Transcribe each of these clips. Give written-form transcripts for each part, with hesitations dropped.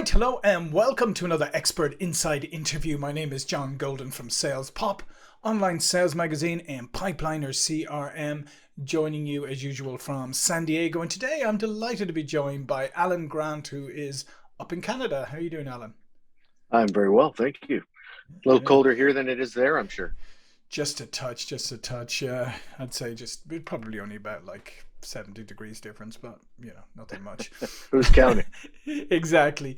right, hello and welcome to another Expert Inside interview. My name is John Golden from SalesPOP, online sales magazine and Pipeliner CRM, joining you as usual from San Diego. And today I'm delighted to be joined by Allan Grant, who is up in Canada. How are you doing, Allan? I'm very well, thank you. A little Good. colder here than it is there, I'm sure. Just a touch, just a touch. I'd say probably only about like 70 degrees difference, but nothing much. Who's counting? Exactly.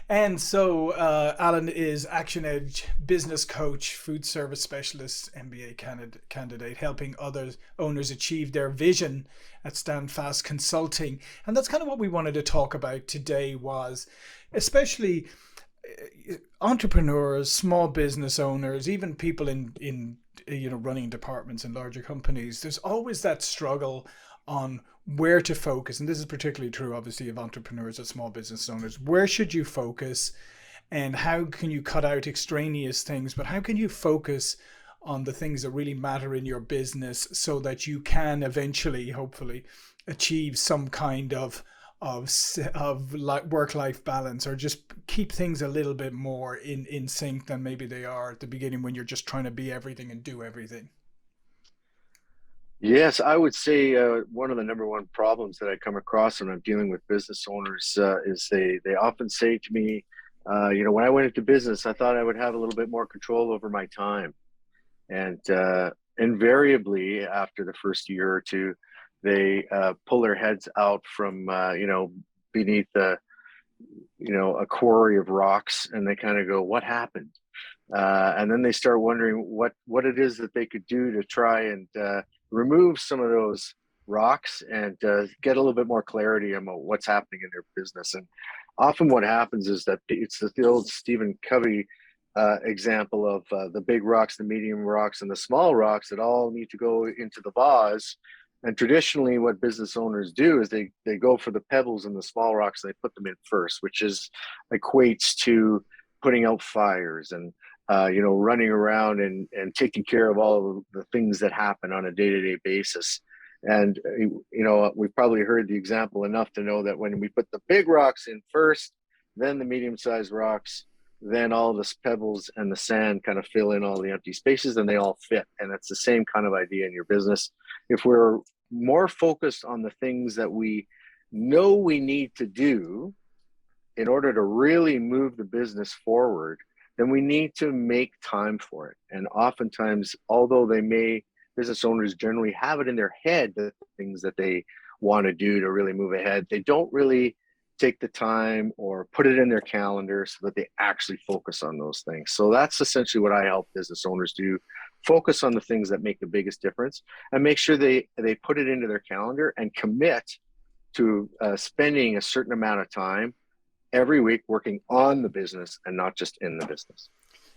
And so Alan is ActionEdge business coach, food service specialist, MBA candidate, helping others owners achieve their vision at Standfast Consulting. And that's kind of what we wanted to talk about today, was especially entrepreneurs, small business owners, even people in running departments in larger companies. There's always that struggle on where to focus, and this is particularly true obviously of entrepreneurs or small business owners. Where should you focus, and how can you cut out extraneous things, but how can you focus on the things that really matter in your business so that you can eventually, hopefully, achieve some kind of work-life balance, or just keep things a little bit more in sync than maybe they are at the beginning when you're just trying to be everything and do everything. Yes, I would say one of the number one problems that I come across when I'm dealing with business owners is they often say to me, when I went into business, I thought I would have a little bit more control over my time. And invariably, after the first year or two, they pull their heads out from, beneath a quarry of rocks, and they kind of go, what happened? And then they start wondering what it is that they could do to try and remove some of those rocks and get a little bit more clarity about what's happening in their business. And often what happens is that it's the old Stephen Covey example of the big rocks, the medium rocks, and the small rocks that all need to go into the vase. And traditionally, what business owners do is they go for the pebbles and the small rocks, and they put them in first, which equates to putting out fires and running around and taking care of all of the things that happen on a day-to-day basis. And we've probably heard the example enough to know that when we put the big rocks in first, then the medium-sized rocks, then all the pebbles and the sand kind of fill in all the empty spaces, and they all fit. And it's the same kind of idea in your business. If we're more focused on the things that we know we need to do in order to really move the business forward, then we need to make time for it. And oftentimes, although business owners generally have it in their head, the things that they want to do to really move ahead, they don't really take the time or put it in their calendar so that they actually focus on those things. So that's essentially what I help business owners do: focus on the things that make the biggest difference, and make sure they put it into their calendar and commit to spending a certain amount of time every week working on the business and not just in the business.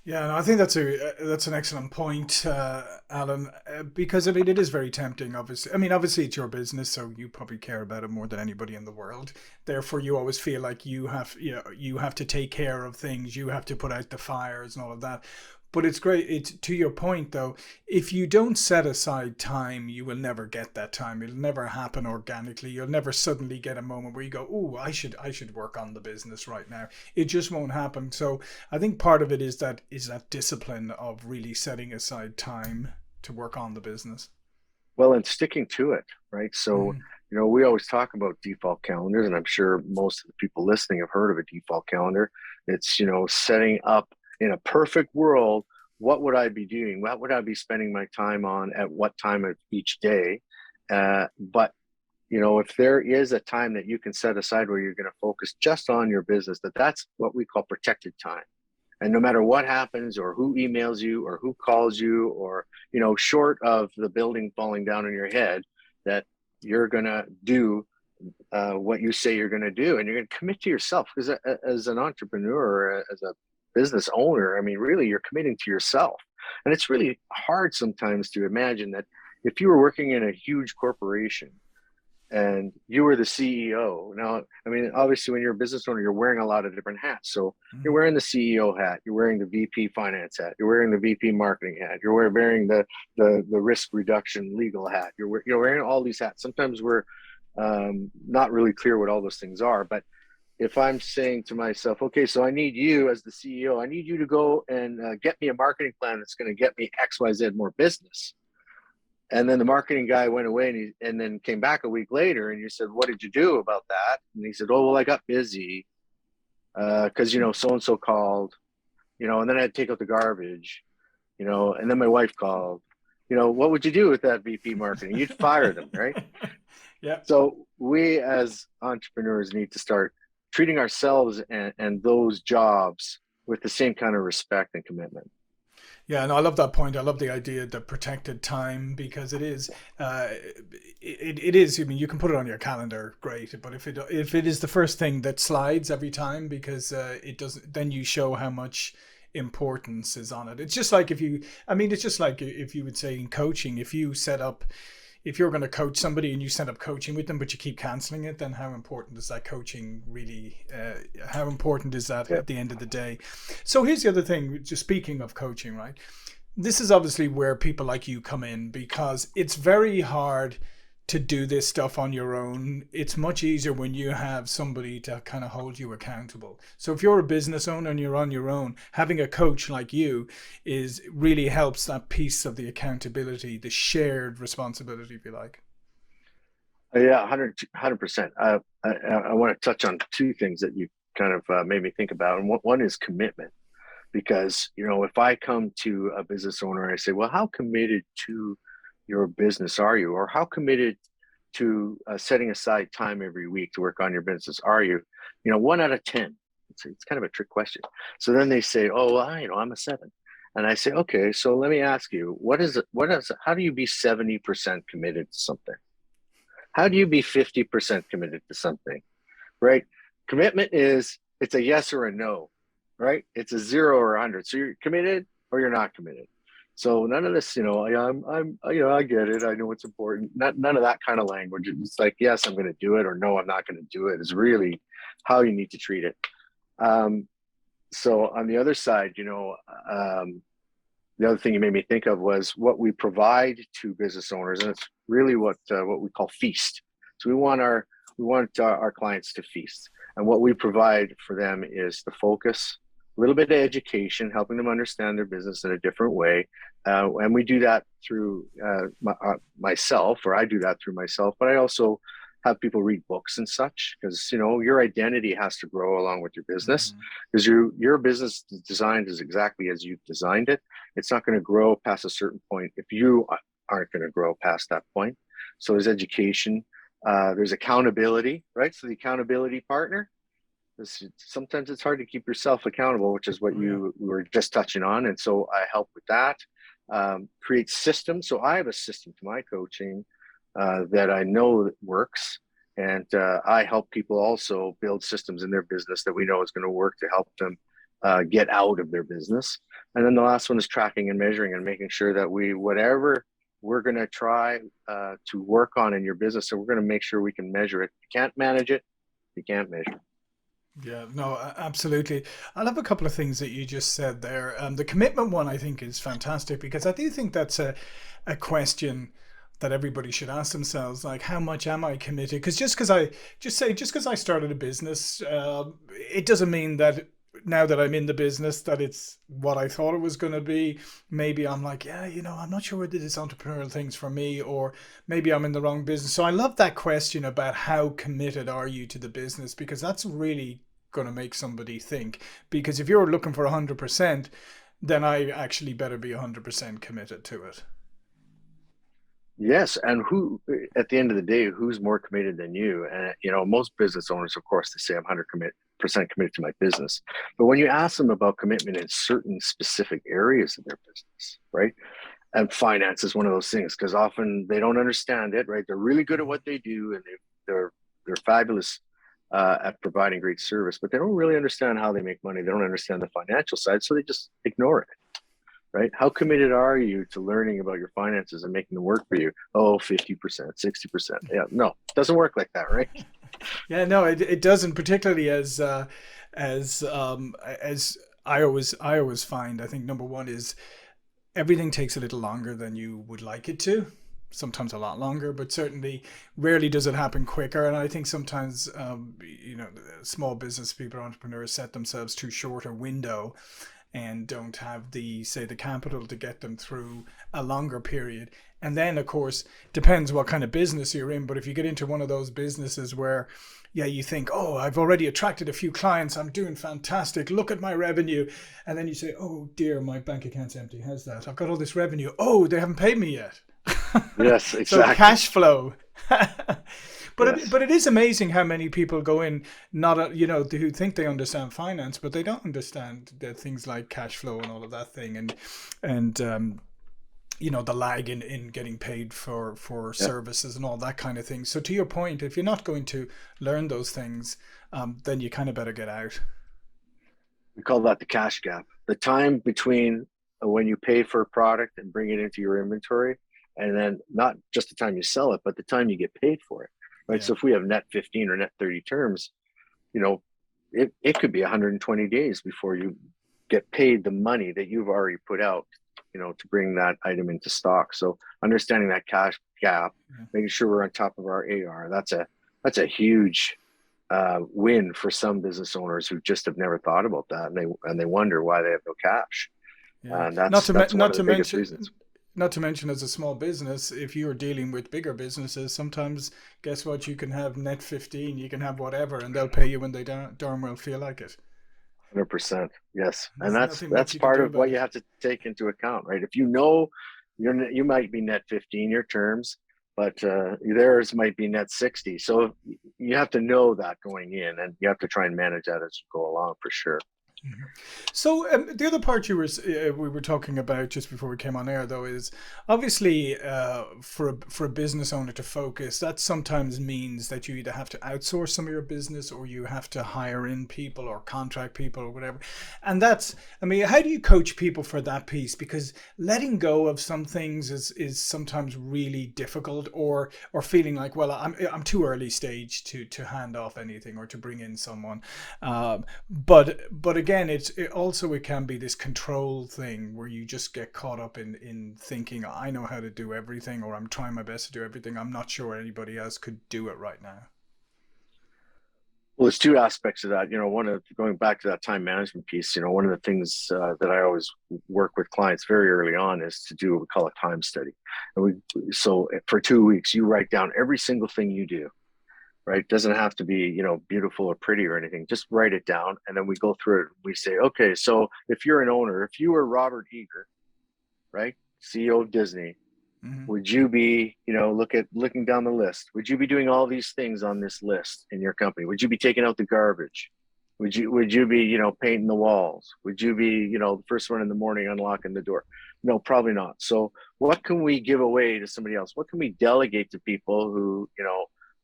Yeah, and I think that's an excellent point, Alan, because I mean it is very tempting. Obviously, I mean obviously it's your business, so you probably care about it more than anybody in the world. Therefore, you always feel like you have to take care of things, you have to put out the fires and all of that. But it's great. It's to your point though. If you don't set aside time, you will never get that time. It'll never happen organically. You'll never suddenly get a moment where you go, "Oh, I should work on the business right now." It just won't happen. So I think part of it is that discipline of really setting aside time to work on the business. Well, and sticking to it, right? So, Mm. we always talk about default calendars, and I'm sure most of the people listening have heard of a default calendar. It's, setting up in a perfect world, what would I be doing? What would I be spending my time on at what time of each day? But if there is a time that you can set aside where you're going to focus just on your business, that's what we call protected time. And no matter what happens or who emails you or who calls you or, short of the building falling down on your head, that you're going to do what you say you're going to do, and you're going to commit to yourself. Because as an entrepreneur, as a business owner, I mean, really, you're committing to yourself. And it's really hard sometimes to imagine that if you were working in a huge corporation and you were the CEO. Now, I mean, obviously, when you're a business owner, you're wearing a lot of different hats. So you're Mm. wearing the CEO hat, you're wearing the VP finance hat, you're wearing the VP marketing hat, you're wearing the risk reduction legal hat. You're wearing all these hats. Sometimes we're not really clear what all those things are, but if I'm saying to myself, okay, so I need you as the CEO, I need you to go and get me a marketing plan that's going to get me XYZ more business. And then the marketing guy went away and then came back a week later and you said, what did you do about that? And he said, oh, well, I got busy because, so-and-so called, and then I had to take out the garbage, and then my wife called, what would you do with that VP marketing? You'd fire them, right? Yeah. So we as entrepreneurs need to start treating ourselves and those jobs with the same kind of respect and commitment. Yeah, and I love that point. I love the idea of the protected time because it is, it is. I mean, you can put it on your calendar, great. But if it is the first thing that slides every time because it doesn't, then you show how much importance is on it. It's just like if you, I mean, it's just like if you would say in coaching, if you set up, if you're going to coach somebody and you set up coaching with them, but you keep canceling it, then how important is that coaching really? How important is that Yeah. at the end of the day? So here's the other thing, just speaking of coaching, right? This is obviously where people like you come in because it's very hard to do this stuff on your own. It's much easier when you have somebody to kind of hold you accountable. So if you're a business owner and you're on your own, having a coach like you is really helps that piece of the accountability, the shared responsibility, if you like. Yeah, 100%. I want to touch on two things that you kind of made me think about. And one is commitment. Because, if I come to a business owner and I say, well, how committed to your business are you? Or how committed to setting aside time every week to work on your business are you? 1 out of 10. It's kind of a trick question. So then they say, oh, well, I'm a 7. And I say, okay, so let me ask you, how do you be 70% committed to something? How do you be 50% committed to something? Right? Commitment it's a yes or a no, right? It's a 0 or 100. So you're committed or you're not committed. So none of this, I get it. I know it's important. None of that kind of language. It's like, yes, I'm going to do it, or no, I'm not going to do it. Is really how you need to treat it. So on the other side, the other thing you made me think of was what we provide to business owners, and it's really what we call feast. So we want our clients to feast, and what we provide for them is the focus, a little bit of education, helping them understand their business in a different way, and we do that through myself, or I do that through myself, but I also have people read books and such, because your identity has to grow along with your business, because your business is designed as exactly as you've designed it. It's not going to grow past a certain point if you aren't going to grow past that point. So there's education, there's accountability, right? So the accountability partner, sometimes it's hard to keep yourself accountable, which is what you were just touching on, and so I help with that. Create systems. So I have a system to my coaching that I know that works. And I help people also build systems in their business that we know is going to work to help them get out of their business. And then the last one is tracking and measuring and making sure that whatever we're going to try to work on in your business, so we're going to make sure we can measure it. You can't manage it, you can't measure it. Yeah, no, absolutely. I love a couple of things that you just said there. The commitment one I think is fantastic because I do think that's a question that everybody should ask themselves, like, how much am I committed? Because just because I started a business, it doesn't mean that now that I'm in the business that it's what I thought it was going to be. Maybe I'm like, yeah, I'm not sure whether this entrepreneurial thing's for me, or maybe I'm in the wrong business. So I love that question about how committed are you to the business, because that's really going to make somebody think. Because if you're looking for 100%, then I actually better be 100% committed to it. Yes, and who, at the end of the day, who's more committed than you? And most business owners, of course, they say I'm 100% committed to my business. But when you ask them about commitment in certain specific areas of their business, right? And finance is one of those things, because often they don't understand it, right? They're really good at what they do, and they're fabulous at providing great service, but they don't really understand how they make money. They don't understand the financial side, so they just ignore it. Right? How committed are you to learning about your finances and making them work for you? Oh, 50%, 60%. Yeah, no, it doesn't work like that, right? Yeah, no, it doesn't, particularly as I always find. I think number one is everything takes a little longer than you would like it to. sometimes a lot longer, but certainly rarely does it happen quicker. And I think sometimes, small business people, entrepreneurs set themselves too short a window and don't have the, say, the capital to get them through a longer period. And then, of course, depends what kind of business you're in. But if you get into one of those businesses where, yeah, you think, oh, I've already attracted a few clients, I'm doing fantastic, look at my revenue. And then you say, oh dear, my bank account's empty. How's that? I've got all this revenue. Oh, they haven't paid me yet. Yes, So exactly. cash flow. Yes, But it is amazing how many people go in, not who think they understand finance, but they don't understand the things like cash flow and all of that thing, and the lag in getting paid for yeah. services and all that kind of thing. So to your point, if you're not going to learn those things, then you kind of better get out. We call that the cash gap. The time between when you pay for a product and bring it into your inventory, and then not just the time you sell it, but the time you get paid for it. Right. Yeah. So if we have net 15 or net 30 terms, you know, it could be 120 days before you get paid the money that you've already put out, to bring that item into stock. So understanding that cash gap, Yeah. making sure we're on top of our AR, that's a huge win for some business owners who just have never thought about that, and they wonder why they have no cash. Yeah. And Not that's to that's one not of the to biggest reasons. mention not to mention as a small business, if you're dealing with bigger businesses, sometimes guess what? You can have net 15, you can have whatever, and they'll pay you when they darn well feel like it. 100%. Yes. And There's that's nothing much that's you can part do of what about you it. have to take into account, right? If you know you might be net 15 your terms, but theirs might be net 60. So you have to know that going in, and you have to try and manage that as you go along for sure. Mhm. So the other part we were talking about just before we came on air, though, is obviously for a business owner to focus. That sometimes means that you either have to outsource some of your business, or you have to hire in people or contract people or whatever. And that's, I mean, how do you coach people for that piece? Because letting go of some things is sometimes really difficult, or feeling like, well, I'm too early stage to hand off anything or to bring in someone. But again, it can be this control thing where you just get caught up in thinking, I know how to do everything, or I'm trying my best to do everything. I'm not sure anybody else could do it right now. Well, there's two aspects of that. One of going back to that time management piece. One of the things that I always work with clients very early on is to do what we call a time study. And so for 2 weeks, you write down every single thing you do. Right? It doesn't have to be, beautiful or pretty or anything. Just write it down, and then we go through it. We say, okay, so if you're an owner, if you were Robert Eager, right, CEO of Disney, Hmm. would you be, looking down the list? Would you be doing all these things on this list in your company? Would you be taking out the garbage? Would you be, painting the walls? Would you be, the first one in the morning unlocking the door? No, probably not. So what can we give away to somebody else? What can we delegate to people who,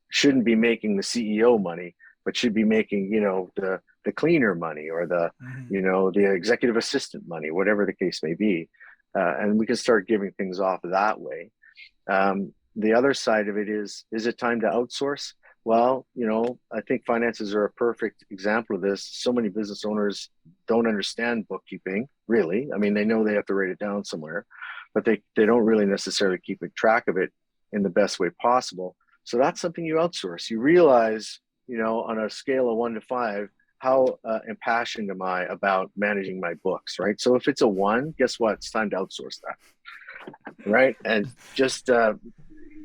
shouldn't be making the CEO money, but should be making, the cleaner money, or Hmm. the executive assistant money, whatever the case may be. And we can start giving things off that way. The other side of it is it time to outsource? Well, I think finances are a perfect example of this. So many business owners don't understand bookkeeping, really. I mean, they know they have to write it down somewhere, but they don't really necessarily keep a track of it in the best way possible. So that's something you outsource. You realize, on a scale of 1 to 5, how impassioned am I about managing my books, right? So if it's a 1, guess what? It's time to outsource that, right? And just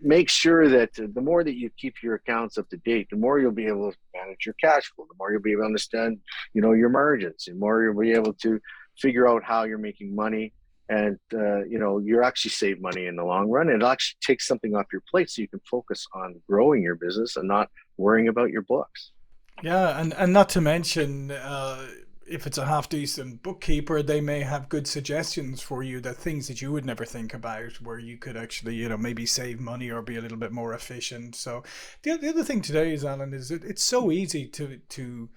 make sure that the more that you keep your accounts up to date, the more you'll be able to manage your cash flow, the more you'll be able to understand, your margins, the more you'll be able to figure out how you're making money. And, you're actually save money in the long run. And it'll actually take something off your plate so you can focus on growing your business and not worrying about your books. Yeah, and not to mention, if it's a half decent bookkeeper, they may have good suggestions for you, that things that you would never think about, where you could actually, maybe save money or be a little bit more efficient. So the other thing today is, Alan, is it's so easy to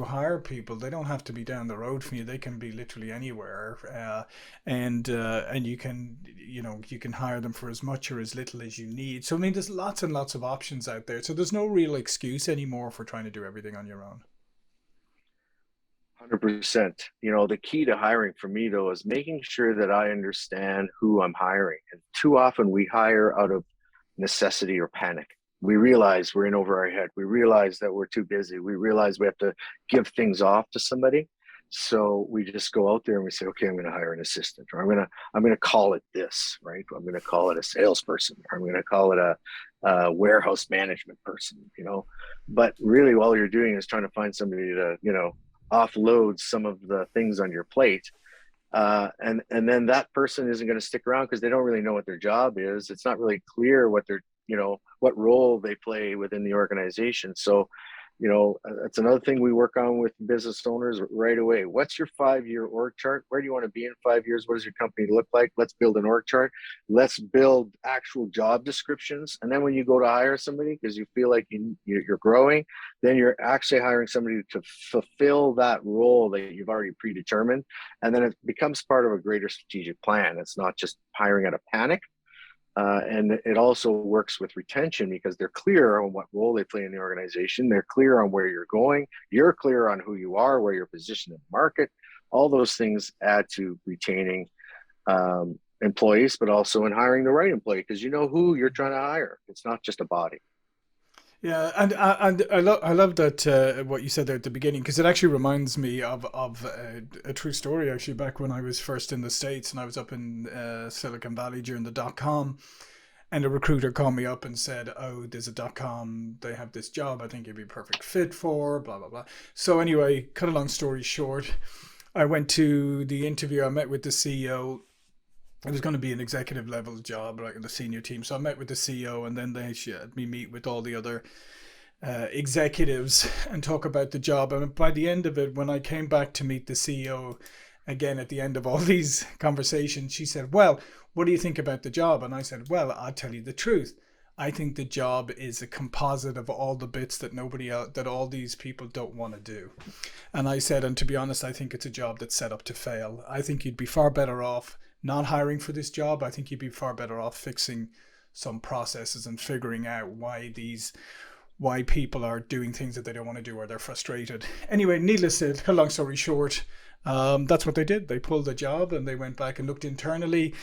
hire people. They don't have to be down the road from you. They can be literally anywhere, and you can hire them for as much or as little as you need. So I mean, there's lots and lots of options out there. So there's no real excuse anymore for trying to do everything on your own. 100%. You know, the key to hiring for me though is making sure that I understand who I'm hiring. And too often we hire out of necessity or panic. We realize we're in over our head. We realize that we're too busy. We realize we have to give things off to somebody. So we just go out there and we say, okay, I'm going to hire an assistant, or I'm going to call it this, right? I'm going to call it a salesperson, or I'm going to call it a warehouse management person, you know. But really, all you're doing is trying to find somebody to, you know, offload some of the things on your plate, and then that person isn't going to stick around because they don't really know what their job is. It's not really clear what their, you know, what role they play within the organization. So, you know, that's another thing we work on with business owners right away. What's your 5-year org chart? Where do you want to be in 5 years? What does your company look like? Let's build an org chart. Let's build actual job descriptions. And then when you go to hire somebody because you feel like you're growing, then you're actually hiring somebody to fulfill that role that you've already predetermined. And then it becomes part of a greater strategic plan. It's not just hiring out of panic. And it also works with retention because they're clear on what role they play in the organization. They're clear on where you're going. You're clear on who you are, where you're positioned in the market. All those things add to retaining employees, but also in hiring the right employee because you know who you're trying to hire. It's not just a body. Yeah, and I love that what you said there at the beginning because it actually reminds me of a true story actually back when I was first in the States and I was up in Silicon Valley during the .com, and a recruiter called me up and said, "Oh, there's a .com, they have this job. I think you'd be a perfect fit for blah blah blah." So anyway, cut a long story short, I went to the interview. I met with the CEO. It was going to be an executive level job, like in the senior team. So I met with the CEO, and then they had me meet with all the other executives and talk about the job. And by the end of it, when I came back to meet the CEO again at the end of all these conversations, she said, "Well, what do you think about the job?" And I said, "Well, I'll tell you the truth. I think the job is a composite of all the bits that nobody else, that all these people don't want to do." And I said, and to be honest, I think it's a job that's set up to fail. I think you'd be far better off not hiring for this job. I think you'd be far better off fixing some processes and figuring out why people are doing things that they don't want to do or they're frustrated. Anyway, needless to cut a long story short, that's what they did. They pulled the job and they went back and looked internally.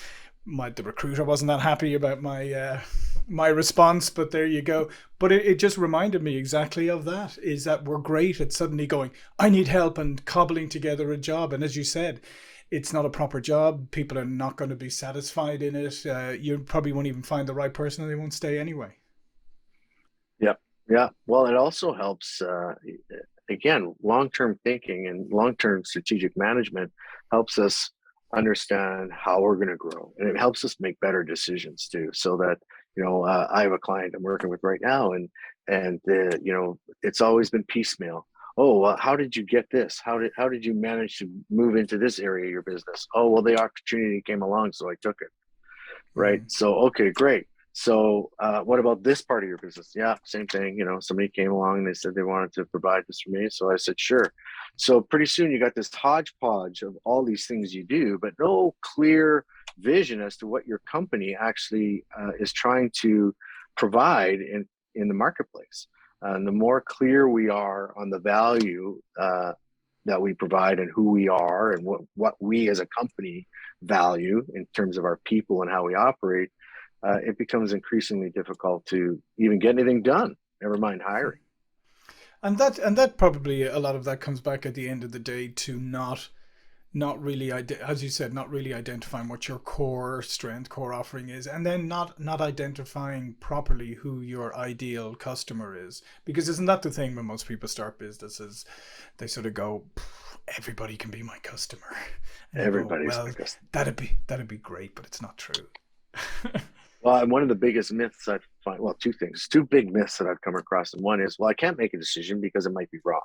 The recruiter wasn't that happy about my response, but there you go. But it just reminded me exactly of that, is that we're great at suddenly going, I need help, and cobbling together a job. And as you said, it's not a proper job. People are not going to be satisfied in it. You probably won't even find the right person and they won't stay anyway. Yeah. Yeah. Well, it also helps, again, long-term thinking and long-term strategic management helps us understand how we're going to grow. And it helps us make better decisions too. So that, you know, I have a client I'm working with right now, and you know, it's always been piecemeal. Oh, how did you get this? How did you manage to move into this area of your business? Oh, well, the opportunity came along, so I took it. Right. Mm. So, okay, great. So, what about this part of your business? Yeah, same thing. You know, somebody came along and they said they wanted to provide this for me. So I said, sure. So pretty soon you got this hodgepodge of all these things you do, but no clear vision as to what your company actually is trying to provide in the marketplace. And the more clear we are on the value that we provide and who we are and what we as a company value in terms of our people and how we operate, it becomes increasingly difficult to even get anything done, never mind hiring. And that probably a lot of that comes back at the end of the day to not really, as you said, not really identifying what your core strength, core offering is, and then not identifying properly who your ideal customer is. Because isn't that the thing when most people start businesses, they sort of go, everybody can be my customer, and you go, Everybody's well, like us. that'd be great, but it's not true. Well, and one of the biggest myths I find, well, two things, two big myths that I've come across. And one is, well, I can't make a decision because it might be wrong.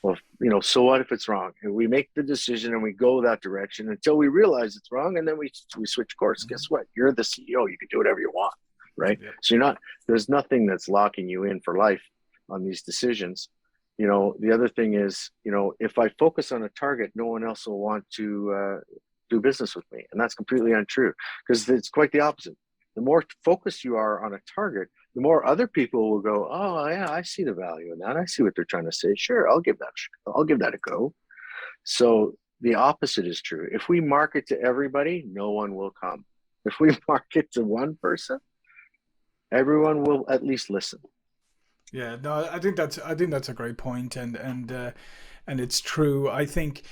Well, you know, so what if it's wrong? And we make the decision and we go that direction until we realize it's wrong, and then we switch course. Guess what? You're the CEO. You can do whatever you want, right? Yep. So there's nothing that's locking you in for life on these decisions. You know, the other thing is, you know, if I focus on a target, no one else will want to do business with me, and that's completely untrue because it's quite the opposite. The more focused you are on a target, the more other people will go, oh yeah, I see the value in that. I see what they're trying to say. Sure, I'll give that a go. So the opposite is true. If we market to everybody, no one will come. If we market to one person, everyone will at least listen. Yeah, no, I think that's a great point, and it's true. I think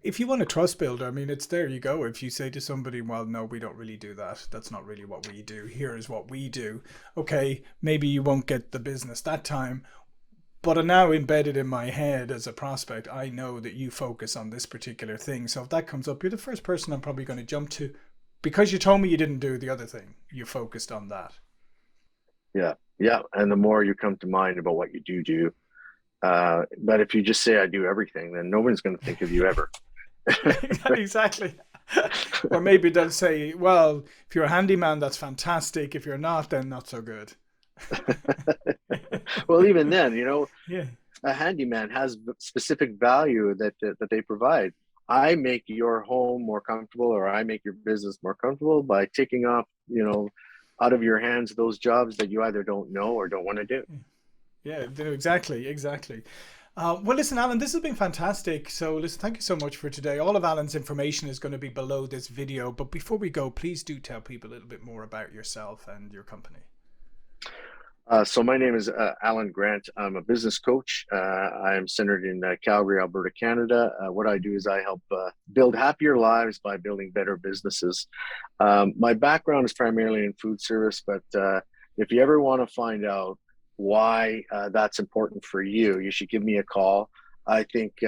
if you want a trust builder, I mean, it's there you go. If you say to somebody, well, no, we don't really do that. That's not really what we do. Here is what we do. Okay, maybe you won't get the business that time, but are now embedded in my head as a prospect. I know that you focus on this particular thing. So if that comes up, you're the first person I'm probably going to jump to because you told me you didn't do the other thing. You focused on that. Yeah, yeah. And the more you come to mind about what you do, but if you just say I do everything, then no one's going to think of you ever. Exactly. Or maybe they'll say, well, if you're a handyman, that's fantastic. If you're not, then not so good. Well, even then, Yeah. a handyman has specific value that they provide. I make your home more comfortable, or I make your business more comfortable by taking off, out of your hands those jobs that you either don't know or don't want to do. Yeah, exactly, exactly. Well, listen, Alan, this has been fantastic. So, listen, thank you so much for today. All of Alan's information is going to be below this video. But before we go, please do tell people a little bit more about yourself and your company. So my name is Allan Grant. I'm a business coach. I am centered in Calgary, Alberta, Canada. What I do is I help build happier lives by building better businesses. My background is primarily in food service, but if you ever want to find out why that's important for you, you should give me a call. I think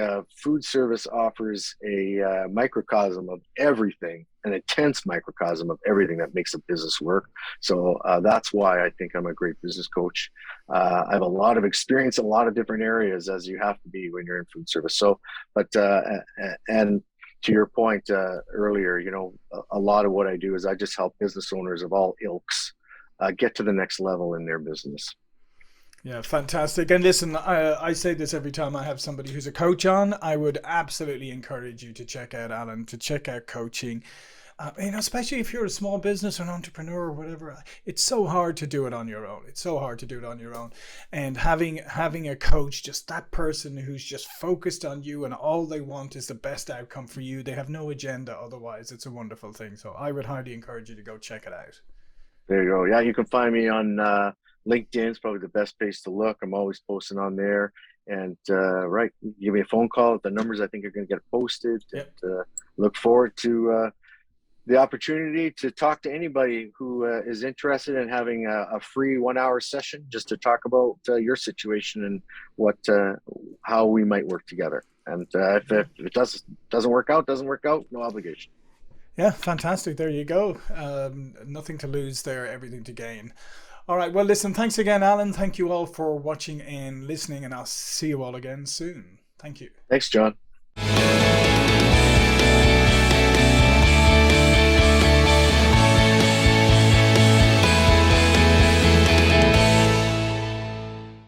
food service offers a microcosm of everything, an intense microcosm of everything that makes a business work. So that's why I think I'm a great business coach. I have a lot of experience in a lot of different areas, as you have to be when you're in food service. So, but and to your point earlier, a lot of what I do is I just help business owners of all ilks get to the next level in their business. Yeah, fantastic. And listen, I say this every time I have somebody who's a coach on. I would absolutely encourage you to check out Alan, to check out coaching. Especially if you're a small business or an entrepreneur or whatever, it's so hard to do it on your own. It's so hard to do it on your own. And having a coach, just that person who's just focused on you and all they want is the best outcome for you. They have no agenda otherwise. It's a wonderful thing. So I would highly encourage you to go check it out. There you go. Yeah, you can find me on LinkedIn. Is probably the best place to look. I'm always posting on there. And right, give me a phone call. The numbers I think are going to get posted. Yep. And look forward to the opportunity to talk to anybody who is interested in having a free 1 hour session just to talk about your situation and what how we might work together. And if it doesn't work out, doesn't work out. No obligation. Yeah, fantastic. There you go. Nothing to lose there, everything to gain. All right. Well, listen, thanks again, Alan. Thank you all for watching and listening, and I'll see you all again soon. Thank you. Thanks, John.